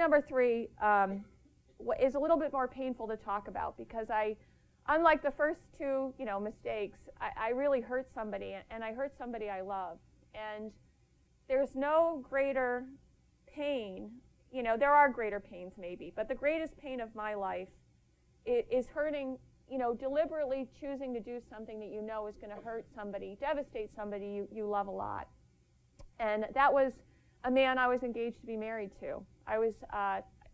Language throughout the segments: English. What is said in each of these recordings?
number 3 is a little bit more painful to talk about because unlike the first 2, mistakes, I really hurt somebody, and I hurt somebody I love. And there's no greater pain. There are greater pains maybe, but the greatest pain of my life is hurting, deliberately choosing to do something that is going to hurt somebody, devastate somebody you love a lot. And that was a man I was engaged to be married to. I was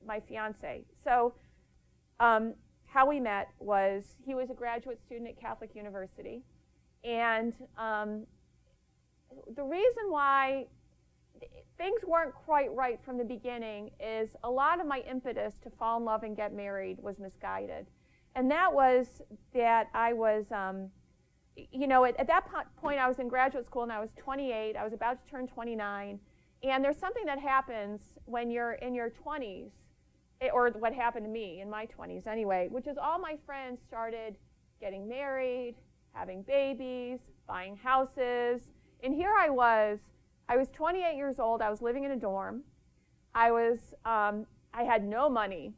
my fiance. So how we met was he was a graduate student at Catholic University. And the reason why things weren't quite right from the beginning is a lot of my impetus to fall in love and get married was misguided. And that was that I was, at that point I was in graduate school and I was 28. I was about to turn 29. And there's something that happens when you're in your 20s, or what happened to me in my 20s anyway, which is all my friends started getting married, having babies, buying houses. And here I was 28 years old. I was living in a dorm. I had no money.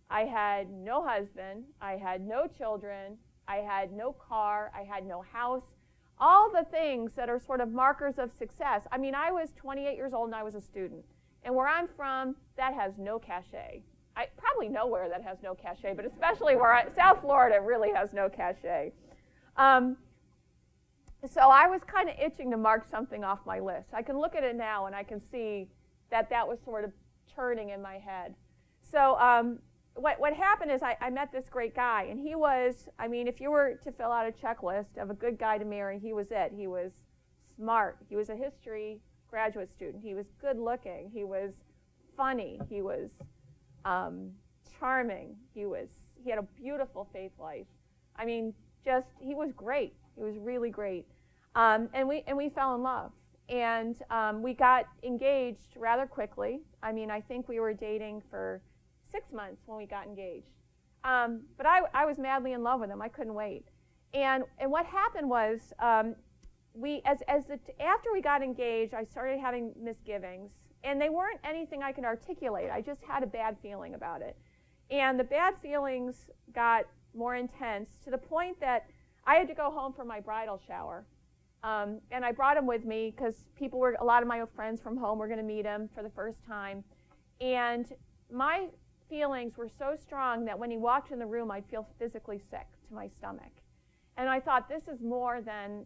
I had no husband. I had no children. I had no car. I had no house. All the things that are sort of markers of success. I mean, I was 28 years old and I was a student. And where I'm from, that has no cachet. Probably nowhere that has no cachet, but especially South Florida really has no cachet. So I was kind of itching to mark something off my list. I can look at it now and I can see that was sort of churning in my head. So what happened is I met this great guy, and he was, if you were to fill out a checklist of a good guy to marry, he was it. He was smart. He was a history graduate student. He was good looking. He was funny. He was charming. He had a beautiful faith life. He was great. He was really great. And we fell in love. And we got engaged rather quickly. I think we were dating for 6 months when we got engaged. But I was madly in love with him. I couldn't wait. And what happened was, after we got engaged, I started having misgivings. And they weren't anything I can articulate. I just had a bad feeling about it. And the bad feelings got more intense to the point that I had to go home for my bridal shower. And I brought him with me because a lot of my friends from home were going to meet him for the first time. And my feelings were so strong that when he walked in the room, I'd feel physically sick to my stomach. And I thought, this is more than,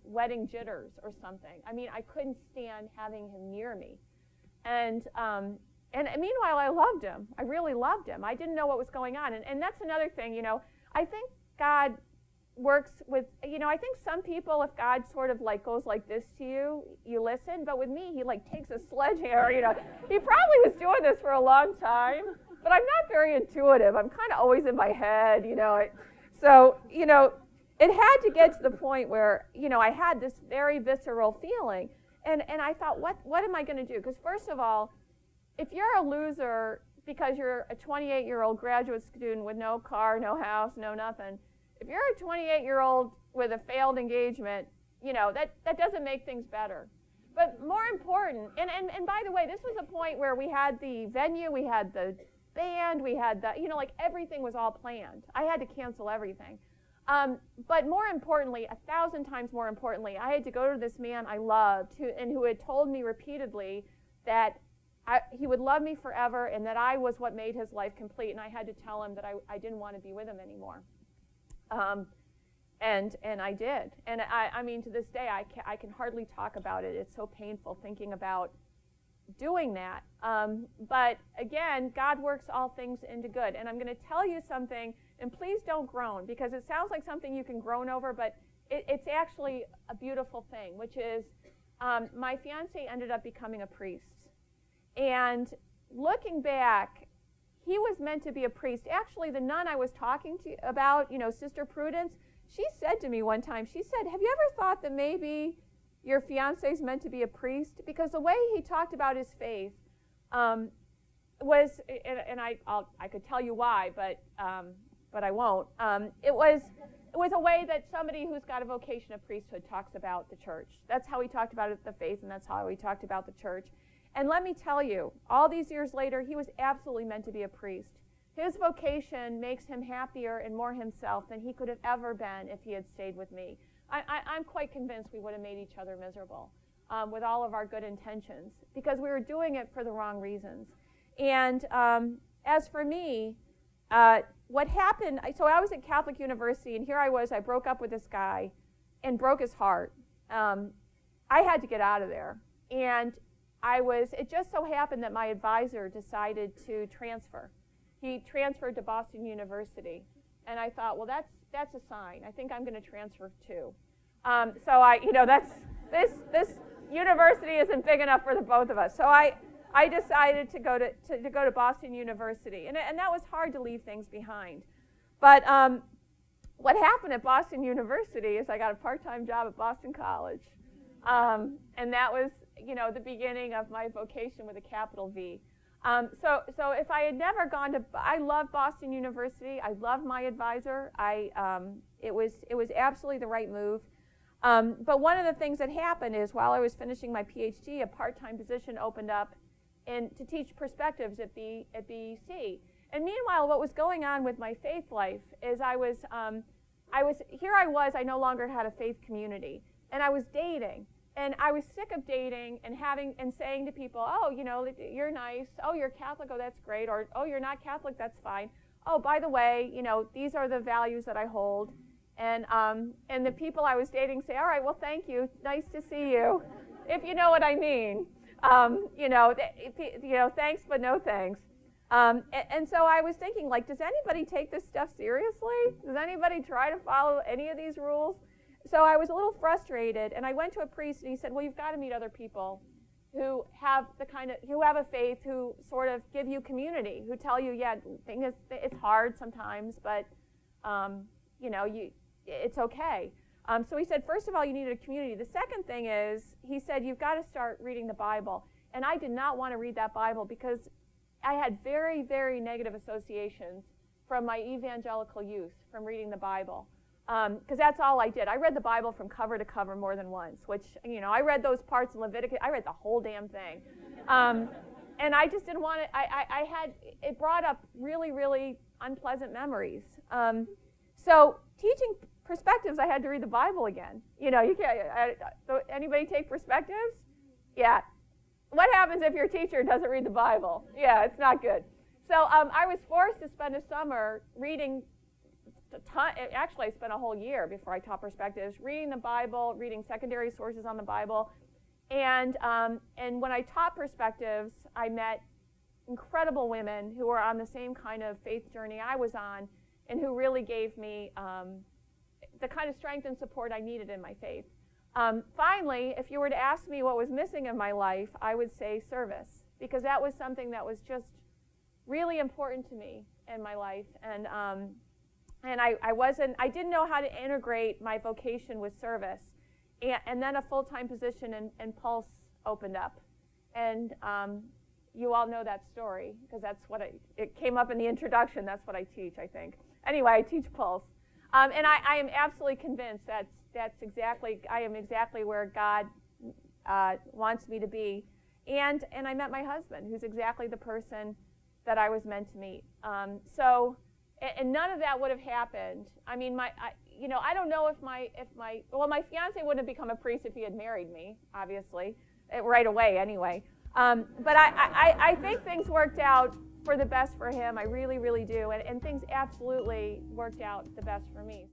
wedding jitters or something. I couldn't stand having him near me. And meanwhile, I loved him. I really loved him. I didn't know what was going on. And that's another thing, I think God works with, I think some people, if God sort of goes like this to you, you listen. But with me, he takes a sledgehammer, He probably was doing this for a long time, but I'm not very intuitive. I'm kind of always in my head, So, it had to get to the point where, I had this very visceral feeling. And I thought, what am I going to do? Because first of all, if you're a loser because you're a 28-year-old graduate student with no car, no house, no nothing, if you're a 28-year-old with a failed engagement, that doesn't make things better. But more important, and by the way, this was a point where we had the venue, we had the band, we had the, everything was all planned. I had to cancel everything. But more importantly, 1,000 times more importantly, I had to go to this man I loved who had told me repeatedly that he would love me forever and that I was what made his life complete. And I had to tell him that I didn't want to be with him anymore. And I did. And to this day, I can hardly talk about it. It's so painful thinking about doing that. But again, God works all things into good. And I'm going to tell you something, and please don't groan, because it sounds like something you can groan over, but it's actually a beautiful thing, which is my fiance ended up becoming a priest. And looking back, he was meant to be a priest. Actually, the nun I was talking to about, Sister Prudence, she said to me one time, she said, have you ever thought that maybe your fiance's meant to be a priest? Because the way he talked about his faith was, and I could tell you why, but I won't. It was a way that somebody who's got a vocation of priesthood talks about the church. That's how he talked about it, the faith, and that's how he talked about the church. And let me tell you, all these years later, he was absolutely meant to be a priest. His vocation makes him happier and more himself than he could have ever been if he had stayed with me. I'm quite convinced we would have made each other miserable with all of our good intentions, because we were doing it for the wrong reasons. And as for me, what happened, so I was at Catholic University, and here I broke up with this guy and broke his heart. I had to get out of there. And it just so happened that my advisor decided to transfer. He transferred to Boston University. And I thought, well, that's a sign. I think I'm going to transfer too. This university isn't big enough for the both of us. So I decided to go to Boston University. And that was hard to leave things behind. But what happened at Boston University is I got a part-time job at Boston College. And that was, the beginning of my vocation with a capital V. So if I had never gone to, I love Boston University. I love my advisor. It was absolutely the right move. But one of the things that happened is while I was finishing my PhD, a part-time position opened up to teach perspectives at BC. And meanwhile, what was going on with my faith life is I no longer had a faith community, and I was dating. And I was sick of dating and saying to people, oh, you're nice. Oh, you're Catholic. Oh, that's great. Or, oh, you're not Catholic. That's fine. Oh, by the way, these are the values that I hold. And the people I was dating say, all right, well, thank you. Nice to see you, if you know what I mean. Thanks, but no thanks. And so I was thinking, does anybody take this stuff seriously? Does anybody try to follow any of these rules? So I was a little frustrated, and I went to a priest, and he said, well, you've got to meet other people who have who have a faith, who sort of give you community, who tell you, yeah, it's hard sometimes, but it's okay. So he said, first of all, you needed a community. The second thing is, he said, you've got to start reading the Bible. And I did not want to read that Bible because I had very, very negative associations from my evangelical youth from reading the Bible. Because that's all I did. I read the Bible from cover to cover more than once, which, I read those parts in Leviticus. I read the whole damn thing. And I just didn't want it. It brought up really, really unpleasant memories. So teaching perspectives, I had to read the Bible again. You can't, so anybody take perspectives? Yeah. What happens if your teacher doesn't read the Bible? Yeah, it's not good. So I was forced to spend a summer reading actually, I spent a whole year before I taught perspectives, reading the Bible, reading secondary sources on the Bible. And when I taught perspectives, I met incredible women who were on the same kind of faith journey I was on, and who really gave me the kind of strength and support I needed in my faith. Finally, if you were to ask me what was missing in my life, I would say service, because that was something that was just really important to me in my life. And I didn't know how to integrate my vocation with service. And then a full-time position in Pulse opened up. And you all know that story, because that's what it came up in the introduction. That's what I teach, I think. Anyway, I teach Pulse. And I am absolutely convinced I am exactly where God wants me to be. And I met my husband, who's exactly the person that I was meant to meet. And none of that would have happened. I mean, I don't know if my fiance wouldn't have become a priest if he had married me, obviously, right away anyway. But I think things worked out for the best for him. I really, really do. And things absolutely worked out the best for me.